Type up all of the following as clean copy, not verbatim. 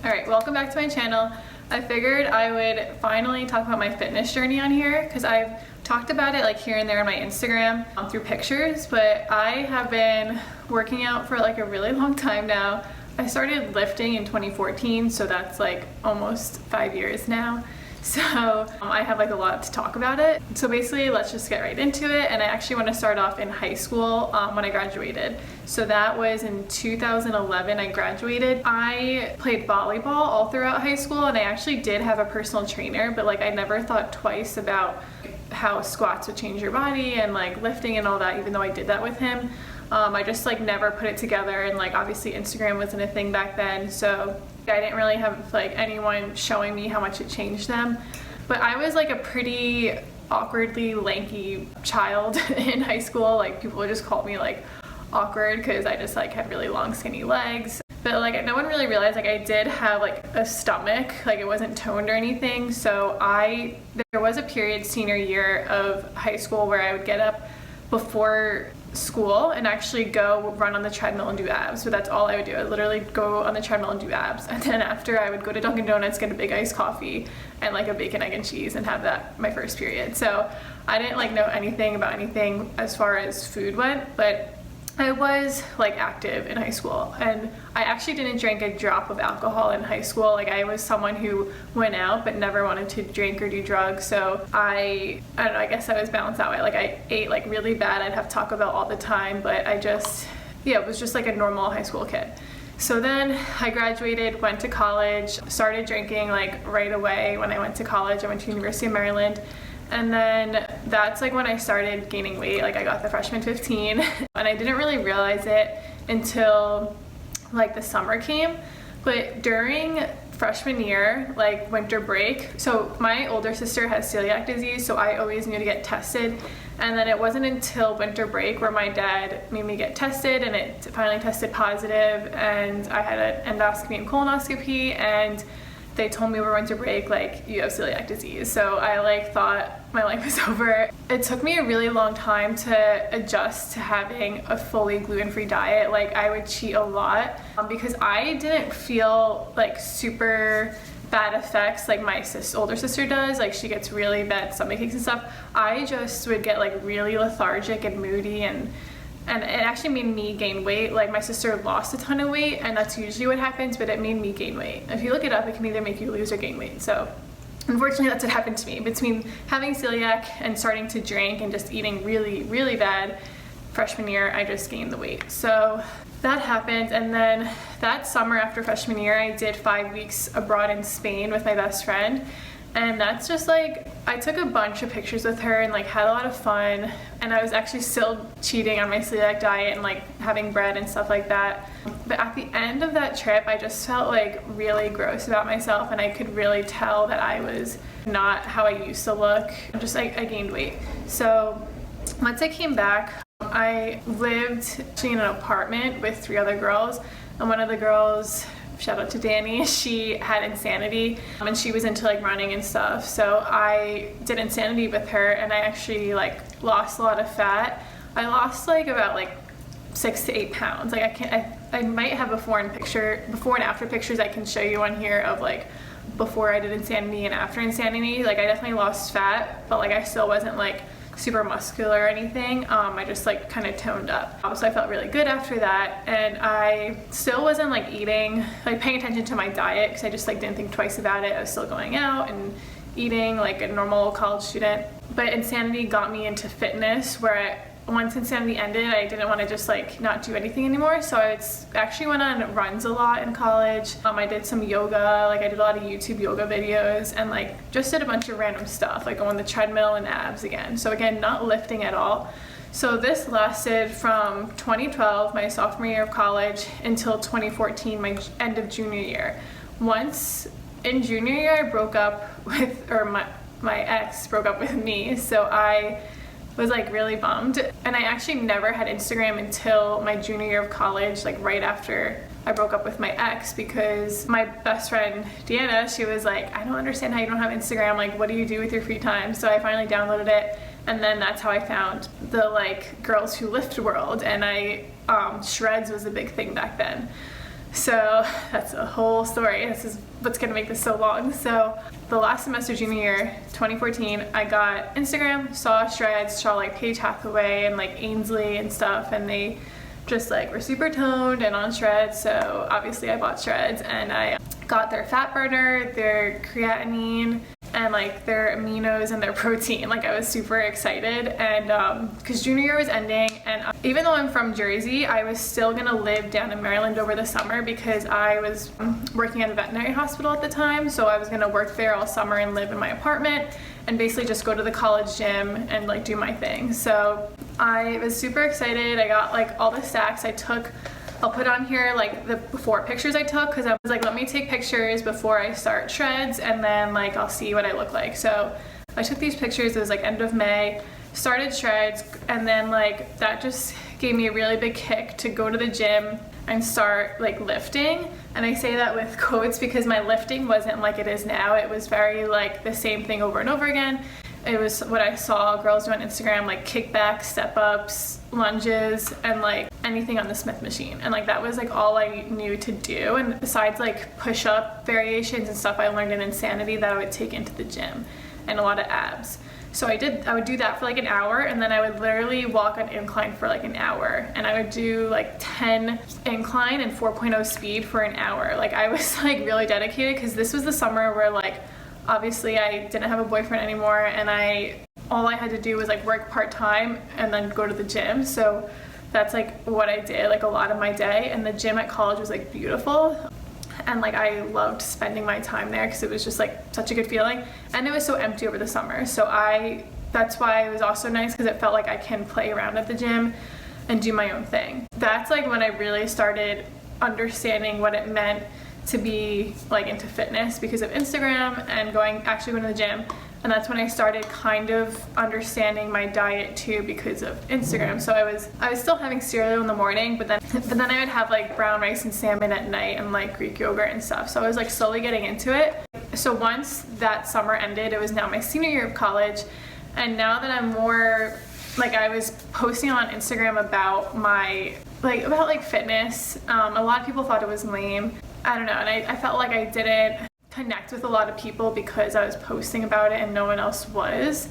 Alright, welcome back to my channel. I figured I would finally talk about my fitness journey on here because I've talked about it like here and there on my Instagram through pictures, but I have been working out for like a really long time now. I started lifting in 2014, so that's like almost 5 years now. So I have like a lot to talk about it. So basically, let's just get right into it. And I actually want to start off in high school when I graduated. So that was in 2011 I graduated. I played volleyball all throughout high school, and I actually did have a personal trainer, but like I never thought twice about how squats would change your body and like lifting and all that, even though I did that with him. I just like never put it together, and like obviously Instagram wasn't a thing back then, so I didn't really have like anyone showing me how much it changed them. But I was like a pretty awkwardly lanky child in high school. Like people would just call me like awkward because I just like had really long skinny legs. But like no one really realized like I did have like a stomach, like it wasn't toned or anything. So there was a period senior year of high school where I would get up before school and actually go run on the treadmill and do abs. So that's all I would do. I would literally go on the treadmill and do abs, and then after I would go to Dunkin' Donuts, get a big iced coffee and like a bacon, egg, and cheese, and have that my first period. So I didn't like know anything about anything as far as food went, but I was like active in high school, and I actually didn't drink a drop of alcohol in high school. Like I was someone who went out but never wanted to drink or do drugs, so I don't know, I guess I was balanced that way. Like I ate like really bad. I'd have Taco Bell all the time, but I just, it was just like a normal high school kid. So then I graduated, went to college, started drinking like right away when I went to college. I went to University of Maryland. And then that's like when I started gaining weight. Like I got the freshman 15 and I didn't really realize it until like the summer came. But during freshman year, like winter break, so my older sister has celiac disease, so I always knew to get tested. And then it wasn't until winter break where my dad made me get tested, and it finally tested positive, and I had an endoscopy and colonoscopy, and they told me over winter break, like, you have celiac disease. So I like thought my life was over. It took me a really long time to adjust to having a fully gluten-free diet. Like I would cheat a lot because I didn't feel like super bad effects like my older sister does. Like she gets really bad stomach aches and stuff. I just would get like really lethargic and moody, and it actually made me gain weight. Like my sister lost a ton of weight, and that's usually what happens, but it made me gain weight. If you look it up, it can either make you lose or gain weight. So unfortunately that's what happened to me. Between having celiac and starting to drink and just eating really, really bad freshman year, I just gained the weight. So that happened, and then that summer after freshman year, I did 5 weeks abroad in Spain with my best friend. And that's just like, I took a bunch of pictures with her and like had a lot of fun, and I was actually still cheating on my celiac diet and like having bread and stuff like that. But at the end of that trip, I just felt like really gross about myself, and I could really tell that I was not how I used to look. Just like I gained weight. So once I came back, I lived actually in an apartment with 3 other girls, and one of the girls, shout out to Danny, she had Insanity, and she was into like running and stuff. So I did Insanity with her, and I actually like lost a lot of fat. I lost like about like 6 to 8 pounds. Like I might have before and after pictures I can show you on here of like before I did Insanity and after Insanity. Like I definitely lost fat, but like I still wasn't like super muscular or anything. I just like kind of toned up. So I felt really good after that, and I still wasn't like eating, like paying attention to my diet, because I just like didn't think twice about it. I was still going out and eating like a normal college student. But Insanity got me into fitness, where once Insanity ended, I didn't want to just like not do anything anymore. So I actually went on runs a lot in college. I did some yoga, like I did a lot of YouTube yoga videos, and like just did a bunch of random stuff, like go on the treadmill and abs again. So again, not lifting at all. So this lasted from 2012, my sophomore year of college, until 2014, my end of junior year. Once in junior year, I broke up with, or my ex broke up with me, so I was like really bummed. And I actually never had Instagram until my junior year of college, like right after I broke up with my ex, because my best friend Deanna, she was like, I don't understand how you don't have Instagram, like what do you do with your free time? So I finally downloaded it, and then that's how I found the like girls who lift world, and Shreds was a big thing back then. So that's a whole story. This is what's gonna make this so long. So the last semester, junior year, 2014, I got Instagram, saw shreds, saw like Paige Hathaway and like Ainsley and stuff, and they just like were super toned and on shreds. So obviously I bought shreds, and I got their fat burner, their creatinine, and like their aminos and their protein. Like I was super excited, and because junior year was ending, and even though I'm from Jersey, I was still gonna live down in Maryland over the summer because I was working at a veterinary hospital at the time. So I was gonna work there all summer and live in my apartment and basically just go to the college gym and like do my thing. So I was super excited. I got like all the stacks. I'll put on here like the before pictures I took, because I was like, let me take pictures before I start shreds, and then like I'll see what I look like. So I took these pictures. It was like end of May, started shreds, and then like that just gave me a really big kick to go to the gym and start like lifting. And I say that with quotes because my lifting wasn't like it is now. It was very like the same thing over and over again. It was what I saw girls do on Instagram, like kickbacks, step ups, lunges, and like anything on the Smith machine. And like that was like all I knew to do. And besides like push up variations and stuff I learned in Insanity that I would take into the gym, and a lot of abs. So I would do that for like an hour, and then I would literally walk on incline for like an hour, and I would do like 10 incline and 4.0 speed for an hour. Like I was like really dedicated, because this was the summer where like obviously I didn't have a boyfriend anymore, and all I had to do was like work part-time and then go to the gym. So that's like what I did like a lot of my day, and the gym at college was like beautiful, and like I loved spending my time there because it was just like such a good feeling, and it was so empty over the summer. So that's why it was also nice, because it felt like I can play around at the gym and do my own thing. That's like when I really started understanding what it meant to be like into fitness because of Instagram and actually going to the gym. And that's when I started kind of understanding my diet too because of Instagram. So I was still having cereal in the morning, but then I would have like brown rice and salmon at night and like Greek yogurt and stuff. So I was like slowly getting into it. So once that summer ended, it was now my senior year of college, and now that I'm more like, I was posting on Instagram about about fitness. A lot of people thought it was lame. I don't know, and I felt like I didn't connect with a lot of people because I was posting about it and no one else was.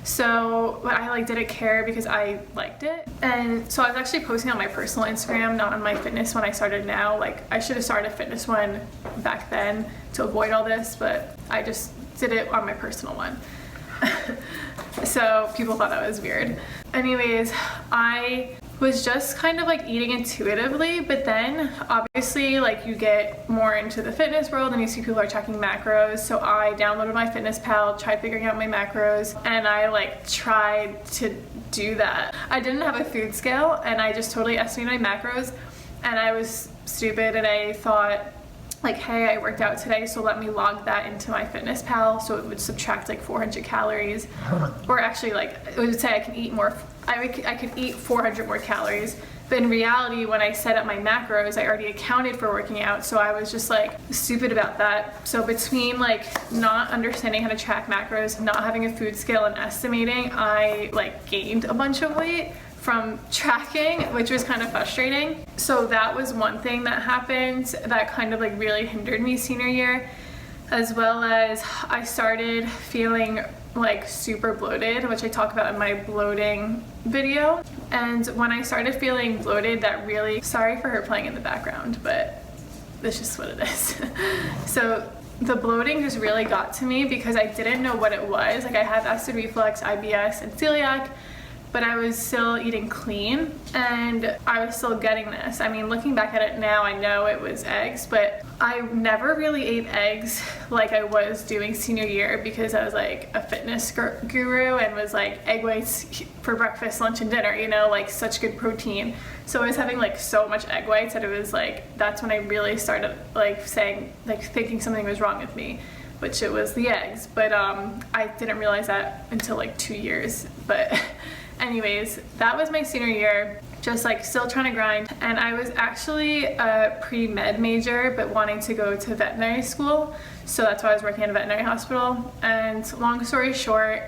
So, but I like didn't care because I liked it. And so I was actually posting on my personal Instagram, not on my fitness one I started now. Like I should have started a fitness one back then to avoid all this, but I just did it on my personal one. So people thought that was weird. Anyways, I was just kind of like eating intuitively, but then obviously like you get more into the fitness world and you see people are tracking macros. So I downloaded my Fitness Pal, tried figuring out my macros, and I like tried to do that. I didn't have a food scale, and I just totally estimated my macros, and I was stupid, and I thought like, hey, I worked out today, so let me log that into my Fitness Pal, so it would subtract like 400 calories, or actually like it would say I can eat more. I could eat 400 more calories, but in reality, when I set up my macros, I already accounted for working out, so I was just like stupid about that. So between like not understanding how to track macros, not having a food scale, and estimating, I like gained a bunch of weight from tracking, which was kind of frustrating. So that was one thing that happened that kind of like really hindered me senior year, as well as I started feeling like super bloated, which I talk about in my bloating video. And when I started feeling bloated, that really, sorry for her playing in the background, but that's just what it is. So the bloating just really got to me because I didn't know what it was. Like I have acid reflux, IBS, and celiac, but I was still eating clean and I was still getting this. I mean, looking back at it now, I know it was eggs, but I never really ate eggs like I was doing senior year because I was like a fitness guru and was like egg whites for breakfast, lunch, and dinner, you know, like such good protein. So I was having like so much egg whites that it was like, that's when I really started like thinking something was wrong with me, which it was the eggs. But I didn't realize that until like 2 years. But anyways, that was my senior year, just like still trying to grind. And I was actually a pre-med major, but wanting to go to veterinary school. So that's why I was working at a veterinary hospital. And long story short,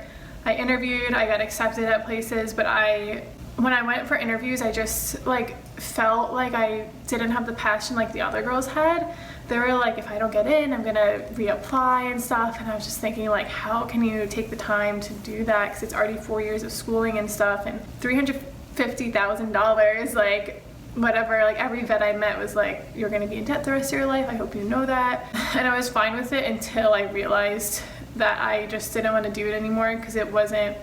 I interviewed, I got accepted at places, but I when I went for interviews, I just like felt like I didn't have the passion like the other girls had. They were like, if I don't get in, I'm gonna reapply and stuff. And I was just thinking, like, how can you take the time to do that? Because it's already 4 years of schooling and stuff, and $350,000, like, whatever. Like, every vet I met was like, you're gonna be in debt the rest of your life. I hope you know that. And I was fine with it until I realized that I just didn't want to do it anymore, because it wasn't.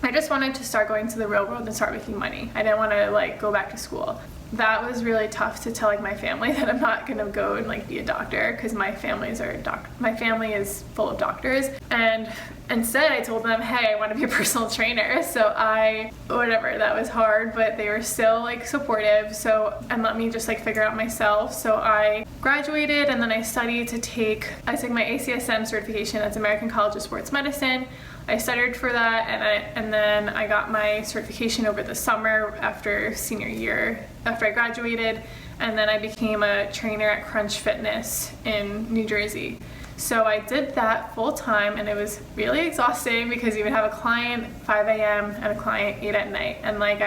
I just wanted to start going to the real world and start making money. I didn't want to like go back to school. That was really tough to tell like my family that I'm not gonna go and like be a doctor, because my family is full of doctors. And instead I told them, hey, I want to be a personal trainer. So whatever, that was hard, but they were still like supportive, and let me just like figure it out myself. So I graduated, and then I took my ACSM certification. That's American College of Sports Medicine. I studied for that, and then I got my certification over the summer after senior year, after I graduated, and then I became a trainer at Crunch Fitness in New Jersey. So I did that full time, and it was really exhausting because you would have a client 5 a.m. and a client 8 at night, and like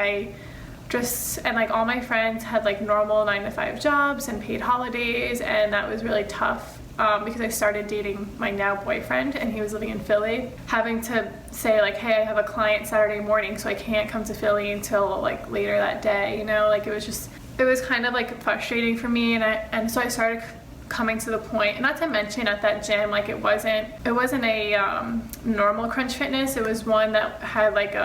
all my friends had like normal 9-to-5 jobs and paid holidays, and that was really tough. Because I started dating my now boyfriend, and he was living in Philly, having to say like, hey, I have a client Saturday morning, so I can't come to Philly until like later that day, you know, like it was kind of like frustrating for me, and so I started coming to the point, and not to mention at that gym, like it wasn't a normal Crunch Fitness. It was one that had like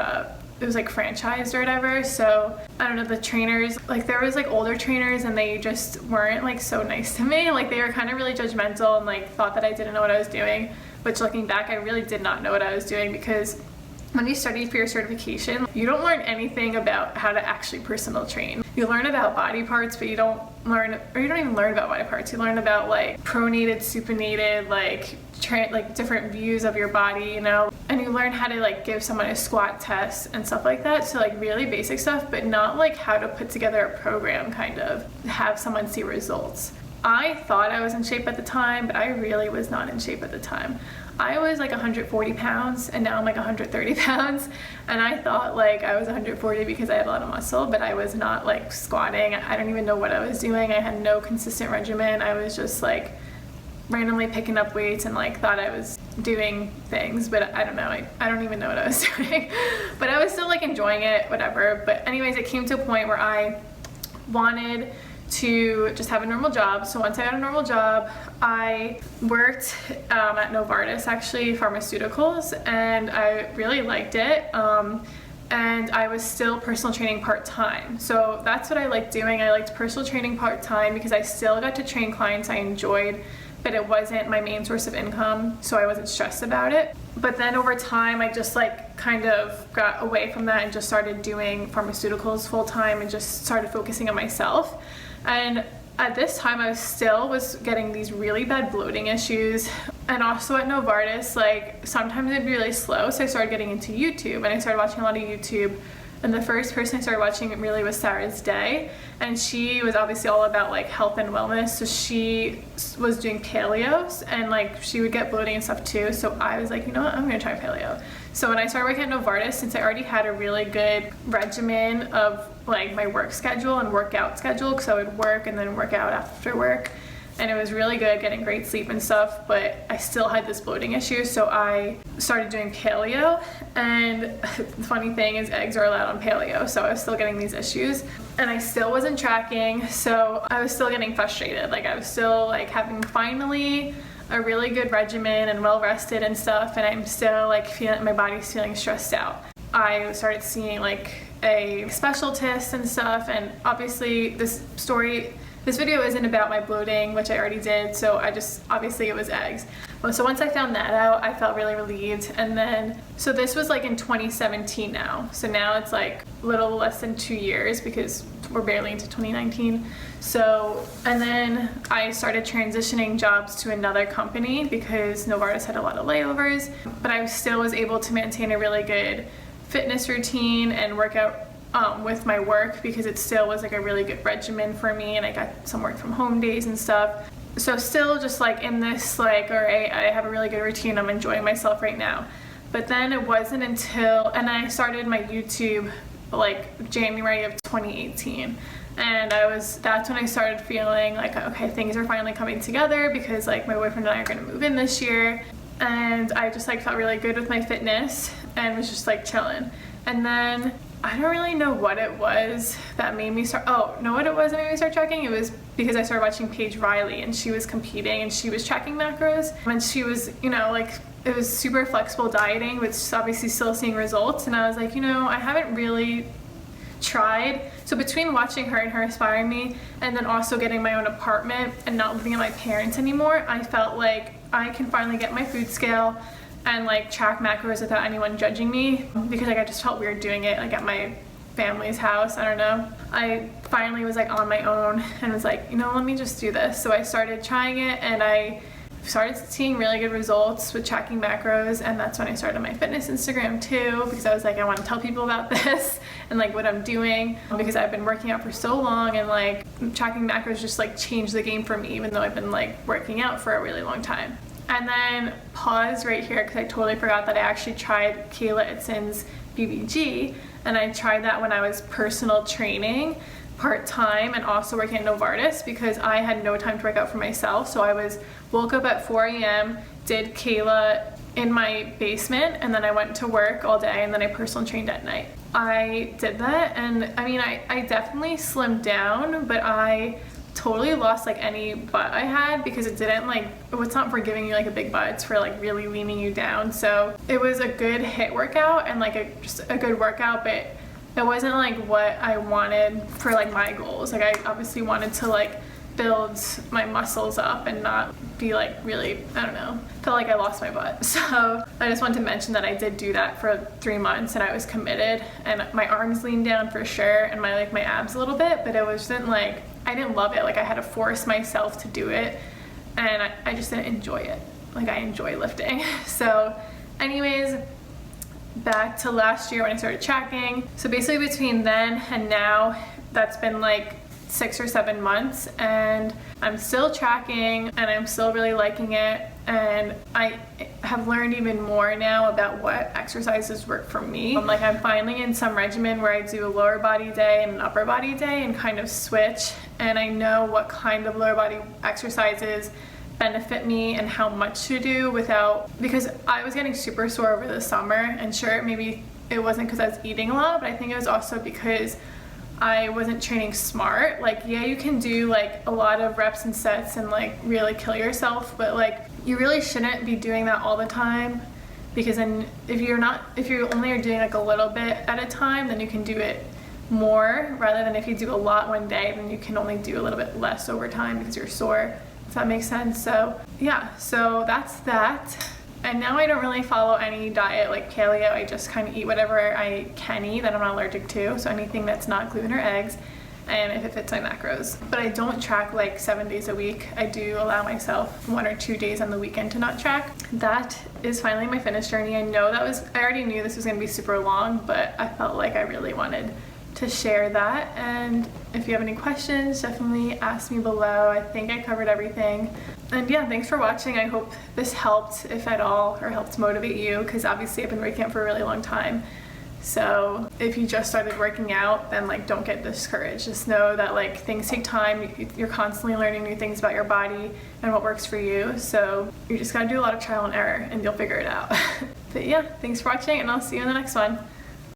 it was like franchised or whatever. So I don't know, the trainers, like there was like older trainers, and they just weren't like so nice to me. Like they were kind of really judgmental and like thought that I didn't know what I was doing, which looking back, I really did not know what I was doing, because when you study for your certification, you don't learn anything about how to actually personal train. You learn about body parts, but you don't even learn about body parts. You learn about like pronated, supinated, like different views of your body, you know, and you learn how to like give someone a squat test and stuff like that. So like really basic stuff, but not like how to put together a program, kind of have someone see results. I thought I was in shape at the time, but I really was not in shape at the time. I was like 140 pounds, and now I'm like 130 pounds, and I thought like I was 140 because I had a lot of muscle, but I was not like squatting. I don't even know what I was doing. I had no consistent regimen. I was just like randomly picking up weights and like thought I was doing things, but I don't know. I don't even know what I was doing, but I was still like enjoying it, whatever. But anyways, it came to a point where I wanted to just have a normal job. So once I got a normal job, I worked at Novartis, actually, pharmaceuticals, and I really liked it. And I was still personal training part-time. So that's what I liked doing. I liked personal training part-time because I still got to train clients I enjoyed, but it wasn't my main source of income, so I wasn't stressed about it. But then over time, I just like kind of got away from that and just started doing pharmaceuticals full-time and just started focusing on myself. And at this time, I was getting these really bad bloating issues. And also at Novartis, like sometimes it'd be really slow, so I started getting into YouTube, and I started watching a lot of YouTube. And the first person I started watching really was Sarah's Day, and she was obviously all about like health and wellness. So she was doing paleos, and like she would get bloating and stuff too. So I was like, you know what, I'm gonna try paleo. So when I started working at Novartis, since I already had a really good regimen of like my work schedule and workout schedule, because I would work and then work out after work, and it was really good, getting great sleep and stuff, but I still had this bloating issue, so I started doing paleo. And the funny thing is, eggs are allowed on paleo, so I was still getting these issues, and I still wasn't tracking, so I was still getting frustrated. Like I was still like having finally a really good regimen and well rested and stuff, and I'm still like feeling, my body's feeling stressed out. I started seeing like a specialist and stuff, and obviously this video isn't about my bloating, which I already did, so obviously it was eggs. So once I found that out, I felt really relieved. And then, so this was like in 2017 now. So now it's like a little less than 2 years because we're barely into 2019. So, and then I started transitioning jobs to another company because Novartis had a lot of layovers, but I still was able to maintain a really good fitness routine and workout with my work, because it still was like a really good regimen for me, and I got some work from home days and stuff. So still just like in this like, all right, I have a really good routine, I'm enjoying myself right now. But then it wasn't until, and I started my YouTube like January of 2018. And that's when I started feeling like, okay, things are finally coming together because like my boyfriend and I are gonna move in this year. And I just like felt really good with my fitness and was just like chilling. And then I don't really know what it was that made me start, what it was that made me start tracking? It was because I started watching Paige Riley, and she was competing and she was tracking macros, and she was, you know, like, it was super flexible dieting, but obviously still seeing results. And I was like, you know, I haven't really tried. So between watching her and her inspiring me, and then also getting my own apartment and not living at my parents anymore, I felt like I can finally get my food scale and like track macros without anyone judging me, because like I just felt weird doing it like at my family's house. I don't know. I finally was like on my own and was like, you know, let me just do this. So I started trying it, and I started seeing really good results with tracking macros, and that's when I started my fitness Instagram too, because I was like, I want to tell people about this and like what I'm doing, because I've been working out for so long, and like tracking macros just like changed the game for me, even though I've been like working out for a really long time. And then pause right here because I totally forgot that I actually tried Kayla Itson's BBG, and I tried that when I was personal training part-time and also working at Novartis, because I had no time to work out for myself. So I woke up at 4 a.m., did Kayla in my basement, and then I went to work all day, and then I personal trained at night. I did that, and I mean, I definitely slimmed down, but I totally lost like any butt I had, because it didn't like, it's not for giving you like a big butt, it's for like really leaning you down. So it was a good HIIT workout and like just a good workout, but it wasn't like what I wanted for like my goals. Like I obviously wanted to like build my muscles up and not be like really, I don't know, felt like I lost my butt. So I just wanted to mention that I did do that for 3 months, and I was committed, and my arms leaned down for sure, and my abs a little bit, but it wasn't like, I didn't love it. Like I had to force myself to do it, and I just didn't enjoy it. Like I enjoy lifting. So anyways, back to last year when I started tracking. So basically between then and now, that's been like 6 or 7 months, and I'm still tracking, and I'm still really liking it, and I have learned even more now about what exercises work for me. Like I'm finally in some regimen where I do a lower body day and an upper body day and kind of switch, and I know what kind of lower body exercises benefit me and how much to do because I was getting super sore over the summer, and sure, maybe it wasn't because I was eating a lot, but I think it was also because I wasn't training smart. Like, yeah, you can do like a lot of reps and sets and like really kill yourself, but like you really shouldn't be doing that all the time, because then if you only are doing like a little bit at a time, then you can do it more, rather than if you do a lot one day, then you can only do a little bit less over time because you're sore, if that makes sense. So yeah, so that's that. And now I don't really follow any diet like paleo. I just kind of eat whatever I can eat that I'm not allergic to, so anything that's not gluten or eggs, and if it fits my macros. But I don't track like 7 days a week. I do allow myself 1 or 2 days on the weekend to not track. That is finally my fitness journey. I already knew this was going to be super long, but I felt like I really wanted to share that. And if you have any questions, definitely ask me below. I think I covered everything. And yeah, thanks for watching. I hope this helped, if at all, or helped motivate you, because obviously I've been working out for a really long time. So if you just started working out, then like don't get discouraged. Just know that like things take time. You're constantly learning new things about your body and what works for you. So you just gotta do a lot of trial and error, and you'll figure it out. But yeah, thanks for watching, and I'll see you in the next one.